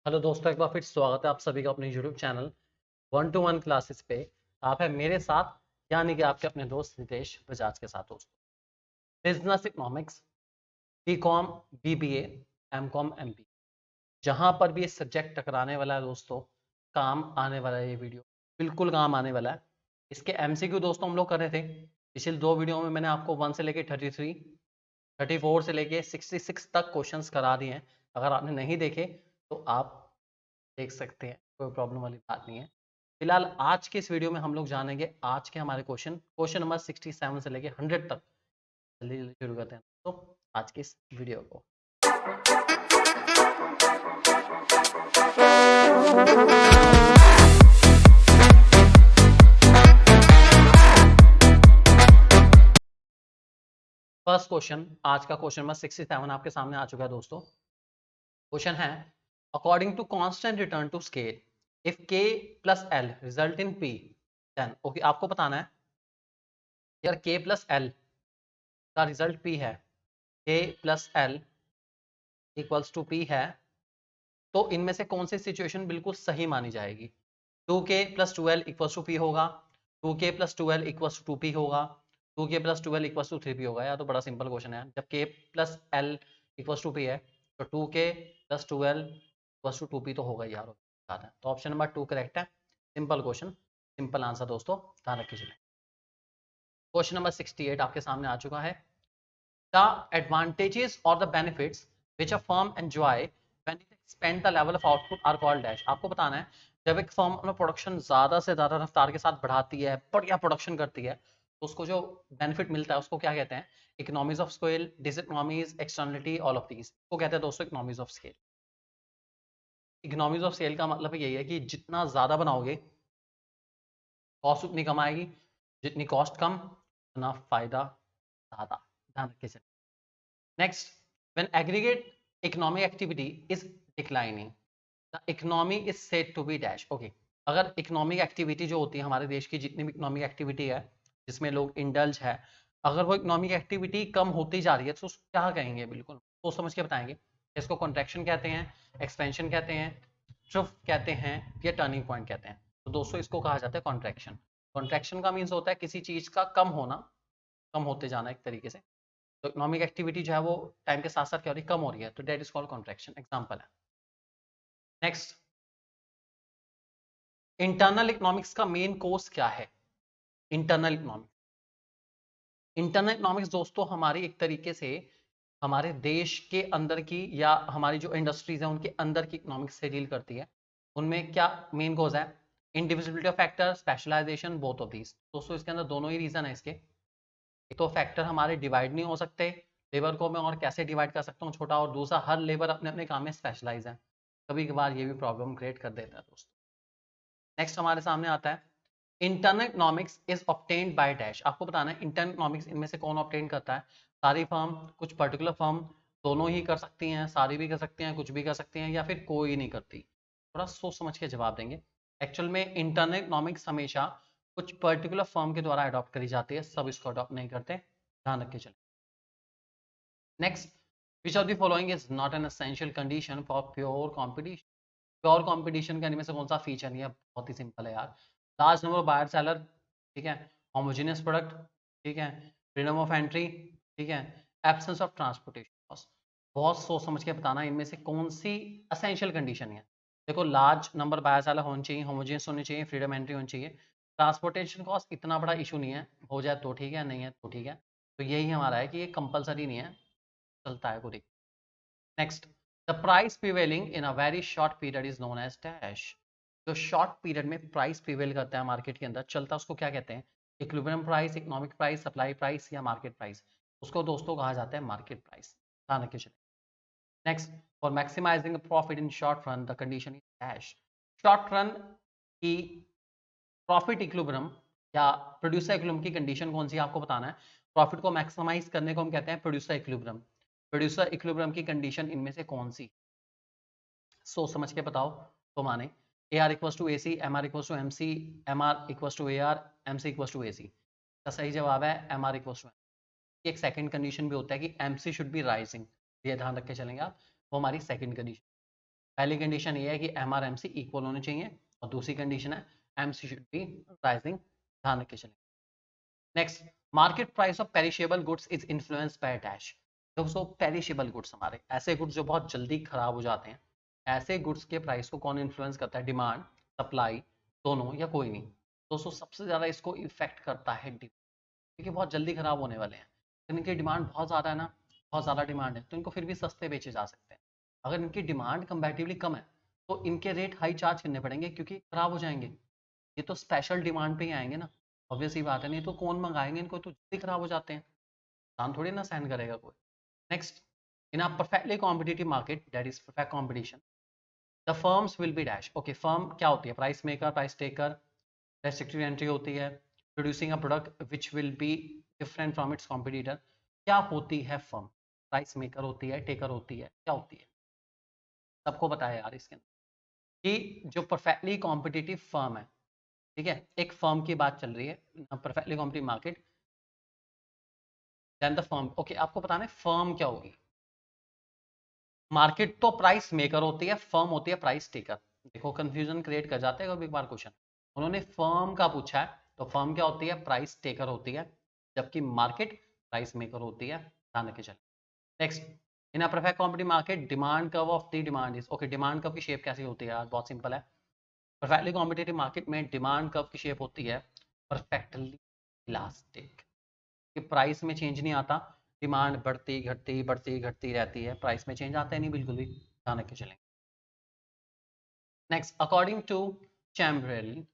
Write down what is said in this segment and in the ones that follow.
Hello दोस्तों, एक बार फिर स्वागत है आप सभी का अपने यूट्यूब चैनल 1-to-1 क्लासेस पे। आप है मेरे साथ, यानी कि आपके अपने दोस्त नितेश बजाज के साथ। दोस्तों, business economics, B Com, BBA, M Com, MB, जहां पर भी ये सब्जेक्ट टकराने वाला है दोस्तों, काम आने वाला है। ये वीडियो बिल्कुल काम आने वाला है। इसके एमसीक्यू दोस्तों हम लोग कर रहे थे पिछले दो वीडियो में। मैंने आपको 1 से लेके 33, 34 से लेके 66 तक क्वेश्चंस करा दिए हैं। अगर आपने नहीं देखे तो आप देख सकते हैं, कोई प्रॉब्लम वाली बात नहीं है। फिलहाल आज के इस वीडियो में हम लोग जानेंगे आज के हमारे क्वेश्चन नंबर 67 से लेके 100 तक। जल्दी जल्दी शुरू करते हैं तो आज के इस वीडियो को। फर्स्ट क्वेश्चन, आज का क्वेश्चन नंबर 67 आपके सामने आ चुका है दोस्तों। क्वेश्चन है, according to constant return to scale, if k plus l result in p, then okay आपको बताना है यार k प्लस l का रिजल्ट p है, k plus l equals to p है, तो इनमें से कौन सी सिचुएशन बिल्कुल सही मानी जाएगी। 2k plus 2l equals to p होगा, 2k plus 2l equals to 2p होगा, 2k plus 2l equals to 3p होगा। यार तो बड़ा सिंपल क्वेश्चन है। जब k plus l equals to p है तो 2k plus 2l equals to 2p तो होगा यार। तो ऑप्शन नंबर 2 करेक्ट है। सिंपल क्वेश्चन, सिंपल आंसर दोस्तों, ध्यान रखिए। चलिए क्वेश्चन नंबर 68 आपके सामने आ चुका है। The advantages or the benefits which a firm enjoy when it expand the level of output are called dash। आपको बताना है जब एक फर्म अपना प्रोडक्शन ज्यादा से ज्यादा रफ्तार के साथ बढ़ाती है, बढ़िया प्रोडक्शन करती है, तो उसको जो बेनिफिट मिलता है उसको क्या कहते हैं। Economies of scale, diseconomies, externality, all of these को कहते हैं दोस्तों economies of scale. Economies of scale का मतलब यही है कि जितना ज्यादा बनाओगे कॉस्ट उतनी कम आएगी, जितनी कॉस्ट कम उतना फायदा ज्यादा। ध्यान रखिए। Next, when aggregate economic activity is declining, the economy is said to be dash। Okay, अगर इकोनॉमिक एक्टिविटी जो होती है हमारे देश की, जितनी भी इकोनॉमिक एक्टिविटी है जिसमें लोग इंडल्ज है, अगर वो इकोनॉमिक एक्टिविटी कम होती जा रही है तो उसको क्या कहेंगे, बिल्कुल सोच समझ के बताएंगे। इसको कॉन्ट्रैक्शन कहते हैं, एक्सपेंशन कहते हैं, ट्रिफ कहते हैं, या टर्निंग पॉइंट कहते हैं। तो दोस्तों इसको कहा जाता है कॉन्ट्रैक्शन। कॉन्ट्रैक्शन का मीन्स होता है किसी चीज का कम होना, कम होते जाना एक तरीके से। तो इकोनॉमिक एक्टिविटी जो है वो टाइम के साथ साथ क्या हो रही है, कम हो रही है, तो that is called contraction. Example है। नेक्स्ट, इंटरनल इकोनॉमिक्स का मेन कोर्स क्या है। इंटरनल इकोनॉमिक्स, इंटरनल इकोनॉमिक्स दोस्तों हमारी एक तरीके से हमारे देश के अंदर की या हमारी जो इंडस्ट्रीज है उनके अंदर की इकोनॉमिक्स से डील करती है। उनमें क्या मेन कोर्स है, indivisibility of factor, specialisation, both of these. दोस्तों इसके अंदर दोनों ही रीजन है इसके। एक तो फैक्टर हमारे डिवाइड नहीं हो सकते, लेबर को मैं और कैसे डिवाइड कर सकता हूँ छोटा, और दूसरा हर लेबर अपने अपने काम में स्पेशलाइज है। कभी कभार ये भी प्रॉब्लम क्रिएट कर देता है दोस्तों। नेक्स्ट हमारे सामने आता है, internal economics is obtained by dash. आपको बताना है इंटरनल इकोनॉमिक्स इनमें से कौन ऑब्टेन करता है। सारी फर्म, कुछ पर्टिकुलर फर्म, दोनों ही कर सकती हैं, सारी भी कर सकती हैं, कुछ भी कर सकती हैं, या फिर कोई नहीं करती। थोड़ा सोच समझ के जवाब देंगे। एक्चुअल में इंटरनल इकोनॉमिक्स हमेशा कुछ पर्टिकुलर फर्म के द्वारा अडॉप्ट करी जाती है, सब इसको अडॉप्ट नहीं करते, ध्यान रख के चले। Next, which of the following is not an essential condition for pure competition. Pure competition के इनमें से कौन सा फीचर नहीं है, बहुत ही सिंपल है यार। Large number of buyer seller, ठीक है, होमोजेनियस प्रोडक्ट, ठीक है, फ्रीडम ऑफ एंट्री, ठीक है, एब्सेंस ऑफ ट्रांसपोर्टेशन कॉस्ट। बहुत सोच समझ के बताना इनमें से कौन सी असेंशियल कंडीशन है। देखो, लार्ज नंबर बायर सेलर होने चाहिए, होमोजेनियस होनी चाहिए, फ्रीडम एंट्री होनी चाहिए, ट्रांसपोर्टेशन कॉस्ट इतना बड़ा इशू नहीं है, हो जाए तो ठीक है, नहीं है तो ठीक है। तो यही हमारा है कि ये कंपलसरी नहीं है, चलता है पूरी। Next, the price prevailing in a very short period is known as dash. जो शॉर्ट पीरियड में प्राइस प्रिवेल करता है मार्केट के अंदर, चलता है, उसको क्या कहते हैं। Equilibrium price, economic price, supply price, या मार्केट प्राइस। उसको दोस्तों कहा जाता है मार्केट प्राइस। ध्यान रखिए चलिए। Next, for maximising profit in short run the condition is dash. Short run की प्रॉफिट इक्विलिब्रियम या प्रोड्यूसर इक्विलिब्रियम की कंडीशन कौन सी है, आपको बताना है। प्रॉफिट को मैक्सिमाइज करने को हम कहते हैं प्रोड्यूसर इक्विलिब्रियम। प्रोड्यूसर इक्विलिब्रियम की कंडीशन इनमें से कौन सी, सोच समझ के बताओ तो माने। A R equals to A C, M R equals to M C, M R equals to A R, M C equals to A C. का सही जवाब है एम आर इक्वल्स टू। एक सेकंड कंडीशन भी होता है कि M C should be rising, ये ध्यान रख के चलेंगे आप, वो हमारी सेकंड कंडीशन। पहली कंडीशन ये है कि M R M C equal होने चाहिए, और दूसरी कंडीशन है M C should be rising. ध्यान रख के चलें। Next, market price of perishable goods is influenced by dash. दोस्तों पेरिशेबल गुड्स हमारे ऐसे गुड्स जो बहुत जल्दी खराब हो जाते हैं, ऐसे गुड्स के प्राइस को कौन इन्फ्लुएंस करता है? डिमांड, सप्लाई, दोनों या कोई नहीं? दोस्तों सबसे ज्यादा इसको इफेक्ट करता है डिमांड, क्योंकि बहुत जल्दी खराब होने वाले हैं। तो इनकी डिमांड बहुत ज़्यादा है ना, बहुत ज़्यादा डिमांड है, तो इनको फिर भी सस्ते बेचे जा सकते हैं। अगर इनकी डिमांड कंपैरेटिवली कम है तो इनके रेट हाई चार्ज करने पड़ेंगे, क्योंकि खराब हो जाएंगे। ये तो स्पेशल डिमांड पे ही आएंगे ना, ऑब्वियस ही बात है, नहीं तो कौन मंगाएंगे इनको, तो जल्दी खराब हो जाते हैं, इंसान थोड़ी ना सहन करेगा कोई। Next, in a perfectly competitive market, that is perfect competition, the firms will be dash. Okay, firm क्या होती है? Price maker, price taker, restricted entry होती है, producing a product which will be different from its competitor. क्या होती है firm? Price maker होती है, टेकर होती है, क्या होती है? सबको पता है यार इसके अंदर कि जो परफेक्टली कॉम्पिटिटिव फर्म है, ठीक है, एक फर्म की बात चल रही है, perfectly competitive market, then the firm. Okay, आपको बताना है फर्म क्या होगी। मार्केट तो प्राइस मेकर होती है, फर्म होती है प्राइस टेकर। देखो कंफ्यूजन क्रिएट कर जाते हैं कभी एक बार क्वेश्चन। उन्होंने फर्म का पूछा है, तो फर्म क्या होती है? प्राइस टेकर होती है, जबकि मार्केट प्राइस मेकर होती है। ध्यान रखे चले। Next, in a perfect competitive market demand curve of the demand is. Okay, demand curve की शेप कैसी होती है यार? बहुत सिंपल है। परफेक्टली कॉम्पिटिटिव मार्केट में डिमांड कर्व की शेप होती है परफेक्टली इलास्टिक, कि प्राइस में चेंज नहीं आता, डिमांड बढ़ती घटती बढ़ती घटती रहती है, प्राइस में चेंज आता है नहीं बिल्कुल भी। ध्यान रख के चलेंगे। Next, according to Chamberlin,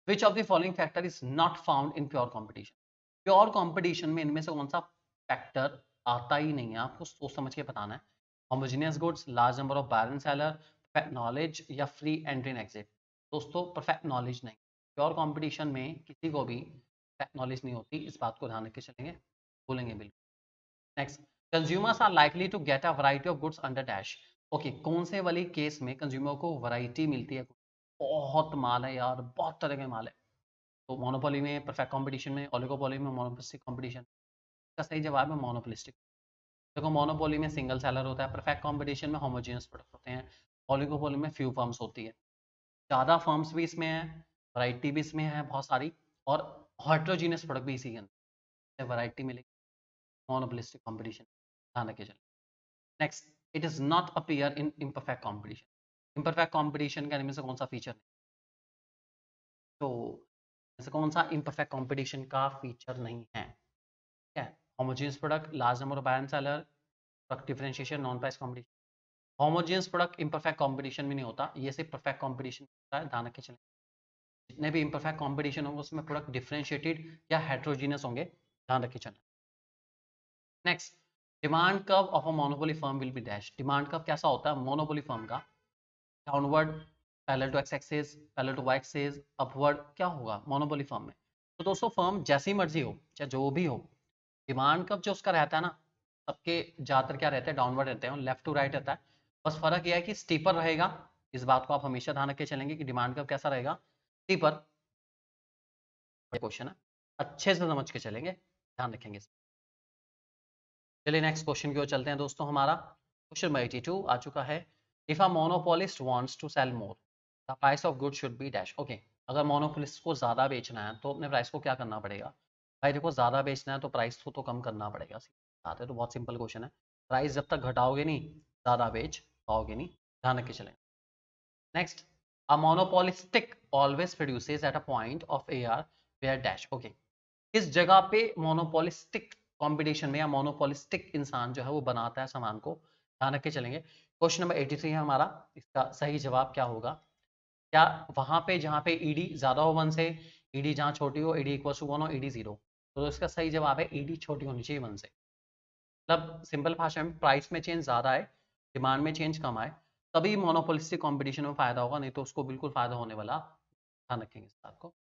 which of the following factor is not found in pure competition. Pure competition में इनमें से कौन सा फैक्टर आता ही नहीं है? आपको सोच समझ के बताना है। Homogeneous goods, large number of buyer and seller, perfect knowledge, या फ्री एंट्री एंड एग्जिट। दोस्तों परफेक्ट नॉलेज नहीं, प्योर कॉम्पिटिशन में किसी को भी परफेक्ट नॉलेज नहीं होती, इस बात को ध्यान रख के चलेंगे, भूलेंगे बिल्कुल। Next, consumers are likely to get a variety of goods under dash. Okay, कौन से वाली केस में कंज्यूमर को वैरायटी मिलती है? बहुत माल है यार, बहुत तरह के माल है, तो मोनोपोली में परफेक्ट कंपटीशन में, ओलिगोपोली में मोनोपोलिस्टिक कंपटीशन। का सही जवाब है मोनोपोलिस्टिक। देखो मोनोपोली में सिंगल सेलर होता है, परफेक्ट कंपटीशन में होमोजेनियस प्रोडक्ट होते हैं, ओलिगोपोली में फ्यू फर्म्स होती है। ज़्यादा फर्म्स भी इसमें है, वैरायटी भी इसमें है बहुत सारी, और हेट्रोजीनियस प्रोडक्ट भी इसी के अंदर वैरायटी मिलेगी, मोनोपोलिस्टिक कंपटीशन। ध्यान रखिए चलिए। Next, it is not appear in imperfect competition. Imperfect competition के इनमें से कौन सा फीचर नहीं? तो ऐसा कौन सा इम्परफेक्ट कंपटीशन का फीचर नहीं है? ठीक है, homogeneous product, large number of buyer and seller, product differentiation, non price competition. Homogeneous product imperfect competition में नहीं होता, ये सिर्फ परफेक्ट कंपटीशन होता है। ध्यान रख के चलें, जितने भी इम्परफेक्ट कंपटीशन होंगे उसमें प्रोडक्ट डिफरेंशिएटेड या हेट्रोजीनियस होंगे। ध्यान रख के चलें। Next, demand curve of a monopoly firm will be dash. Demand curve कैसा होता है मोनोपोली फर्म का? Downward, parallel to X axis, parallel to Y axis, upward, क्या होगा मोनोपोली फर्म में? तो दोस्तों फर्म जैसी मर्जी हो, चाहे जो भी हो, डिमांड कर्व जो उसका रहता है ना, सबके ज़्यादातर क्या रहते हैं? डाउनवर्ड रहते हैं, लेफ्ट टू राइट रहता है। बस फर्क यह है कि स्टीपर रहेगा। इस बात को आप हमेशा ध्यान रख के चलेंगे कि डिमांड कर्व कैसा रहेगा, स्टीपर। क्वेश्चन है, अच्छे से समझ के चलेंगे, ध्यान रखेंगे। चलिए नेक्स्ट क्वेश्चन की ओर चलते हैं दोस्तों। हमारा क्वेश्चन नंबर 82 आ चुका है। If a monopolist wants to sell more, the price of good should be dash. Okay, अगर मोनोपोलिस्ट को ज़्यादा बेचना है तो अपने प्राइस को क्या करना पड़ेगा? भाई देखो, ज़्यादा बेचना है तो प्राइस को तो कम करना पड़ेगा। बात है, तो बहुत सिंपल क्वेश्चन है। प्राइस जब तक घटाओगे नहीं, ज़्यादा बेच पाओगे नहीं। ध्यान रख के चलें। Next, a monopolistic always produces at a point of AR where dash. Okay, किस जगह पे मोनोपोलिस्टिक कंपटीशन में या मोनोपोलिस्टिक इंसान जो है वो बनाता है सामान को? ध्यान रख के चलेंगे। क्वेश्चन नंबर 83 है हमारा, इसका सही जवाब क्या होगा? क्या वहां पे जहां पे ईडी ज्यादा हो 1 से, ईडी जहां छोटी हो, ईडी इक्वल टू 1 हो, ईडी 0, तो इसका सही जवाब है ईडी छोटी होनी चाहिए 1 से। मतलब सिंपल भाषा में प्राइस में चेंज ज्यादा है, डिमांड में चेंज कम आए, तभी मोनोपोलिस्टिक कंपटीशन में फायदा होगा, नहीं तो उसको बिल्कुल फायदा होने वाला। ध्यान रखेंगे इस बात को।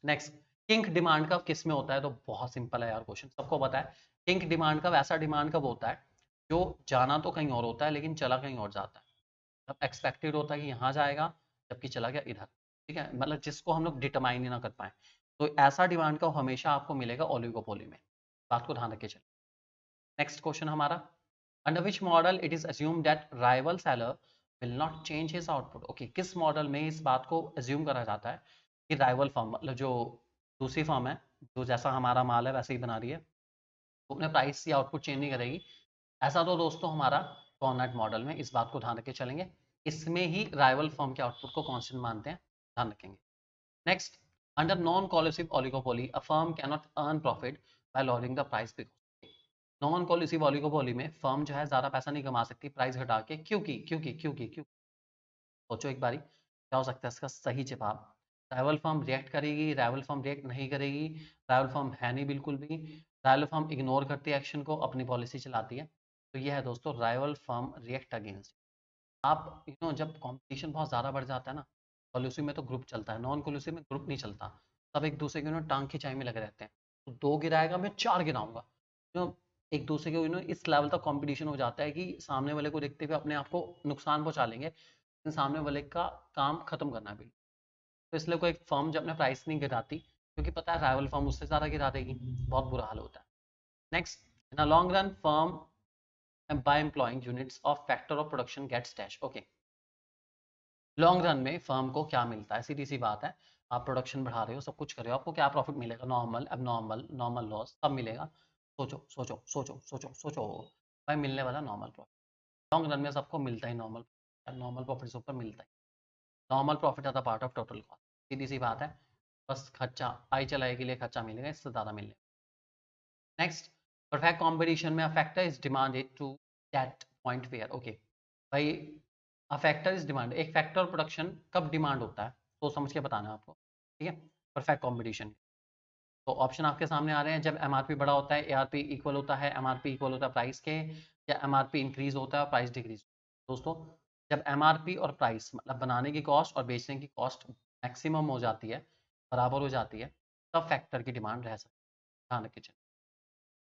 नेक्स्ट, किंक डिमांड कब किस में होता है? तो बहुत सिंपल है यार क्वेश्चन, सबको पता है। किंक डिमांड कब, ऐसा डिमांड कब होता है जो जाना तो कहीं और होता है लेकिन चला कहीं और जाता है। अब एक्सपेक्टेड होता है कि यहाँ जाएगा, जबकि चला गया इधर। ठीक है, मतलब जिसको हम लोग डिटरमाइन ही ना कर पाए, तो ऐसा डिमांड का हमेशा आपको मिलेगा ओलिगोपोली में। बात को ध्यान रखे चले। नेक्स्ट क्वेश्चन हमारा, under which model it is assumed that rival seller will not change his output. Okay, किस मॉडल में इस बात को एज्यूम करा जाता है कि राइवल फर्म मतलब जो दूसरी फर्म है जो जैसा हमारा माल है वैसे ही बना रही है, वो अपने प्राइस या आउटपुट चेंज नहीं करेगी। ऐसा तो दोस्तों हमारा कॉर्नेट मॉडल में इस बात को ध्यान रख के चलेंगे, इसमें ही राइवल फर्म के आउटपुट को कांस्टेंट मानते हैं, ध्यान रखेंगे। Next, under non collusive oligopoly a firm can not earn profit by lowering the price because non collusive oligopoly में फर्म जो है ज्यादा पैसा नहीं कमा सकती प्राइस घटा के, क्योंकि सोचो एक बारी क्या हो सकता है इसका सही जवाब। राइवल फर्म रिएक्ट करेगी, राइवल फर्म रिएक्ट नहीं करेगी, राइवल फर्म है नहीं बिल्कुल भी, राइवल फर्म इग्नोर करती है एक्शन को, अपनी पॉलिसी चलाती है। तो यह है दोस्तों राइवल फर्म रिएक्ट अगेंस्ट। आप जब कंपटीशन बहुत ज़्यादा बढ़ जाता है ना, कॉल्यूसिव में तो ग्रुप चलता है, नॉन कॉल्यूसिव में ग्रुप नहीं चलता। सब एक दूसरे के टांग खिंचाई में लगे रहते हैं, तो 2 गिराएगा मैं 4 गिराऊंगा। एक दूसरे के इस लेवल तक कंपटीशन हो जाता है कि सामने वाले को देखते हुए अपने आप को नुकसान पहुंचा लेंगे, लेकिन सामने वाले का काम खत्म करना है बिल्कुल। तो इसलिए कोई फर्म जब अपने प्राइस नहीं गिराती क्योंकि पता है राइवल फर्म उससे ज़्यादा गिरा देगी, बहुत बुरा हाल होता है। Next, in a long run firm by employing units of factor of production gets dash। Okay, long run में फर्म को क्या मिलता है, सीधी सी बात है, आप प्रोडक्शन बढ़ा रहे हो, सब कुछ कर रहे हो, आपको क्या प्रॉफिट मिलेगा, नॉर्मल एबनॉर्मल नॉर्मल लॉस सब मिलेगा। सोचो सोचो सोचो सोचो सोचो, भाई मिलने वाला नॉर्मल प्रॉफिट। लॉन्ग रन में सबको मिलता ही नॉर्मल, नॉर्मल प्रॉफिट से ऊपर मिलता है। Normal profit as a part of total cost, सीधी सी बात है, बस खर्चा आई चलाई के लिए खर्चा मिलेगा, इससे ज़्यादा मिलेगा। नेक्स्ट, परफेक्ट कॉम्पिटिशन में a factor is demanded to that point where. Okay भाई, अ फैक्टर इज डिमांड, एक फैक्टर प्रोडक्शन कब डिमांड होता है तो समझ के बताना है आपको, ठीक है। परफेक्ट कॉम्पिटिशन, तो ऑप्शन आपके सामने आ रहे हैं, जब एमआरपी बड़ा होता है, एआरपी इक्वल होता है, एमआरपी इक्वल होता है प्राइस के, या एमआरपी इंक्रीज होता है और प्राइस डिक्रीज। दोस्तों, जब एमआरपी और प्राइस मतलब बनाने की कॉस्ट और बेचने की कॉस्ट मैक्सिमम हो जाती है, बराबर हो जाती है, तब फैक्टर की डिमांड रह सकती है, ध्यान रखिए।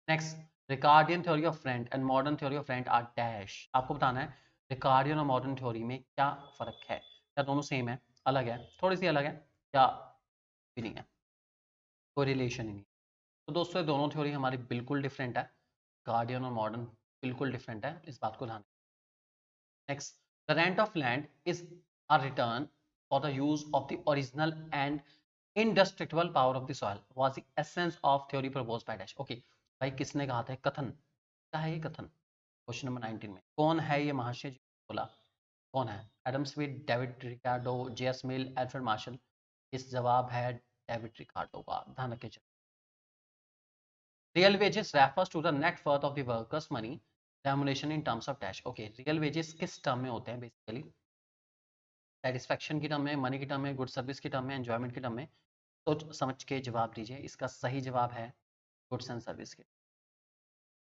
Next, Ricardian theory of friend and modern theory of friend are dash. आपको बताना है रिकार्डियन और मॉडर्न थ्योरी में क्या फर्क है, क्या दोनों सेम है, अलग है, थोड़ी सी अलग है, या भी नहीं है, कोई रिलेशन ही नहीं। तो दोस्तों ये दोनों थ्योरी हमारी बिल्कुल डिफरेंट है, गार्डियन और मॉडर्न बिल्कुल डिफरेंट है, इस बात को ध्यान। Next, the rent of land is a return for the use of the original and indestructible power of the soil was the essence of theory proposed by dash। Okay भाई, किसने कहा था कथन, क्या है ये कथन, क्वेश्चन नंबर 19 में कौन है ये महाशय जी बोला, कौन है, Adam Smith, David Ricardo, J S Mill, Alfred Marshall. इस जवाब है डेविड रिकार्डो का, ध्यान रखिए। Real wages refers to the net worth of the workers money remuneration in terms of dash. Okay, real wages किस टर्म में होते हैं, बेसिकली सेटिस्फैक्शन की टर्म में, मनी की टर्म में, गुड सर्विस की टर्म में, एंजॉयमेंट की टर्म में। सोच समझ के जवाब दीजिए, इसका सही जवाब है गुड्स एंड सर्विस के।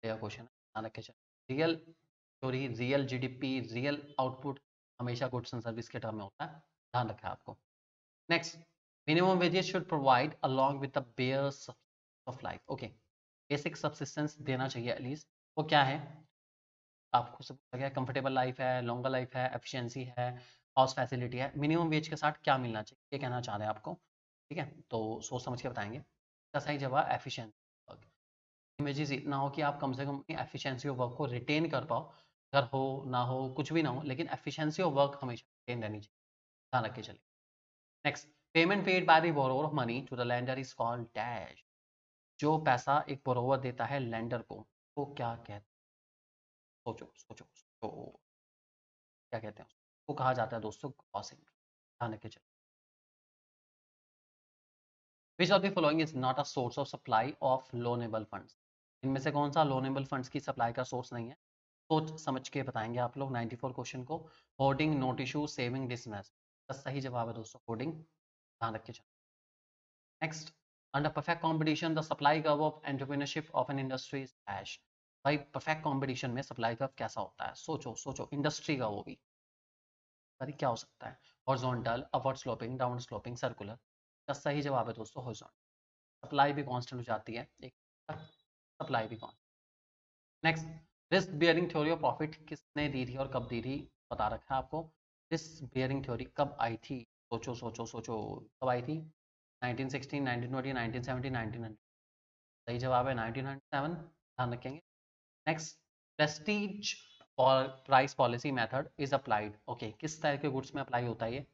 क्वेश्चन ध्यान रखे, real story, real GDP, real output हमेशा गुड्स एंड सर्विस के टर्म में होता है, ध्यान रखें आपको। Next, minimum wages should provide along with the bare of life. Okay, basic subsistence देना चाहिए एटलीस्ट, वो क्या है, आपको सब लगा कंफर्टेबल लाइफ है, लॉन्गर लाइफ है, एफिशिएंसी है, हाउस फैसिलिटी है, मिनिमम वेज के साथ क्या मिलना चाहिए ये कहना चाह रहे हैं आपको, ठीक है, तो सोच समझ के बताएंगे। इसका सही जवाब एफिशिएंसी, इमेजेस इतना हो कि आप कम से कम अपनी एफिशिएंसी ऑफ वर्क को रिटेन कर पाओ, घर हो ना हो कुछ भी ना हो, लेकिन एफिशिएंसी ऑफ वर्क हमेशा रिटेन रहनी चाहिए, ध्यान रख के चलिए। Next, payment paid by the borrower of money to the lender is called dash. जो पैसा एक बोरोवर देता है लेंडर को, वो क्या कहते हैं, सोचो सोचो सोचो, क्या कहते हैं उसको, कहा जाता है दोस्तों ग्रॉस इंटरेस्ट, ध्यान रख के चलिए। विच of the following is not a source of supply of loanable funds. इनमें से कौन सा लोनेबल फंड्स की सप्लाई का सोर्स नहीं है, सोच समझ के बताएंगे आप लोग 94 क्वेश्चन को। Hoarding, note issue, saving, dismiss, का सही जवाब है दोस्तों होर्डिंग, ध्यान रख के चलिए। Next, under perfect competition the supply curve of entrepreneurship of an industry is dash. भाई परफेक्ट कंपटीशन में सप्लाई कर्व कैसा होता है, सोचो सोचो, इंडस्ट्री का वो भी, भाई क्या हो सकता है, horizontal, upward sloping, down sloping, circular. का सही जवाब है दोस्तों हॉरिजॉन्टल, सप्लाई भी कांस्टेंट हो जाती है एक, सप्लाई भी constant. Next, risk bearing theory of profit किसने दी थी और कब दी थी, बता रखा है आपको। रिस्क बियरिंग थ्योरी कब आई थी, सोचो सोचो सोचो, कब आई थी, 1916, 1920, 1970, 1900। सही जवाब है 1907, ध्यान रखेंगे। Next, Prestige price policy method is applied. Okay, किस तरह के गुड्स में अप्लाई होता है ये?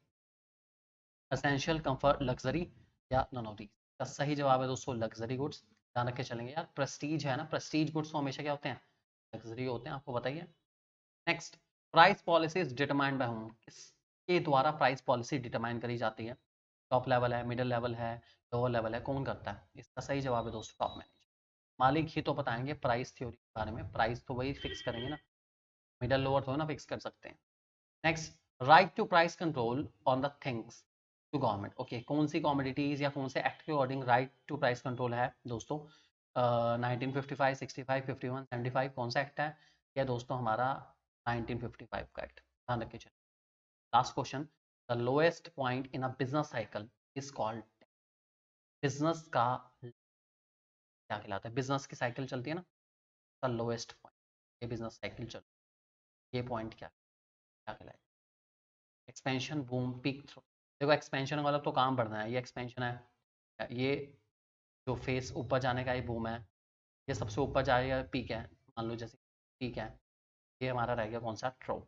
एसेंशियल, कंफर्ट, लग्जरी या नन ऑफ दीज? का सही जवाब है दोस्तों लग्जरी गुड्स। ध्यान रख के चलेंगे यार, प्रेस्टीज है ना, प्रेस्टीज गुड्स तो हमेशा क्या होते हैं? लग्जरी होते हैं, आपको बताइए। Next, price policy is determined by home? किसके द्वारा प्राइस पॉलिसी डिटरमाइन करी जाती है? टॉप लेवल है, मिडिल लेवल है, लोअर लेवल है, कौन करता है? इसका सही जवाब है दोस्तों टॉप मैनेजर। मालिक ही तो बताएंगे प्राइस थ्योरी के बारे में, प्राइस तो वही फिक्स करेंगे ना, मिडल लोअर तो ना फिक्स कर सकते हैं। Next, right to price control on the things to government. Okay, कौन सी कॉमोडिटीज या कौन से एक्ट के according right to price control है दोस्तों? 1955, 65, 51, 75 कौन सा एक्ट है? यह दोस्तों हमारा 1955 का एक्ट। ध्यान रखिए। Last question, the lowest point in a business cycle is called? Business का क्या कहलाता है? बिजनेस की साइकिल चलती है ना, द लोएस्ट पॉइंट, ये बिजनेस साइकिल चल, ये पॉइंट क्या क्या कहलाएगा? Expansion, boom, peak, trough. देखो एक्सपेंशन वाला तो काम बढ़ना है, ये एक्सपेंशन है, ये जो फेस ऊपर जाने का ये बूम है, ये सबसे ऊपर जाएगा पीक है, मान लो जैसे पीक है, ये हमारा रह गया कौन सा? थ्रो।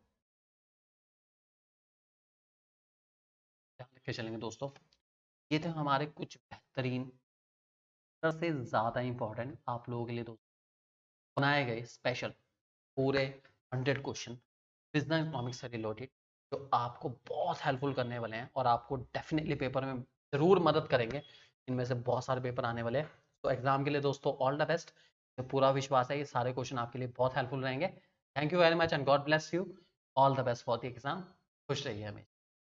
ध्यान रख के चलेंगे दोस्तों। ये थे हमारे कुछ बेहतरीन से ज़्यादा इंपॉर्टेंट आप लोगों के लिए दोस्तों बनाए गए स्पेशल पूरे 100 क्वेश्चन बिजनेस इकोनॉमिक्स से रिलेटेड, जो आपको बहुत हेल्पफुल करने वाले हैं और आपको डेफिनेटली पेपर में ज़रूर मदद करेंगे। इनमें से बहुत सारे पेपर आने वाले हैं, तो एग्जाम के लिए दोस्तों ऑल द बेस्ट। पूरा विश्वास है ये सारे क्वेश्चन आपके लिए बहुत हेल्पफुल रहेंगे। Thank you very much and God bless you. All the best for the exam. खुश रहिए हमें।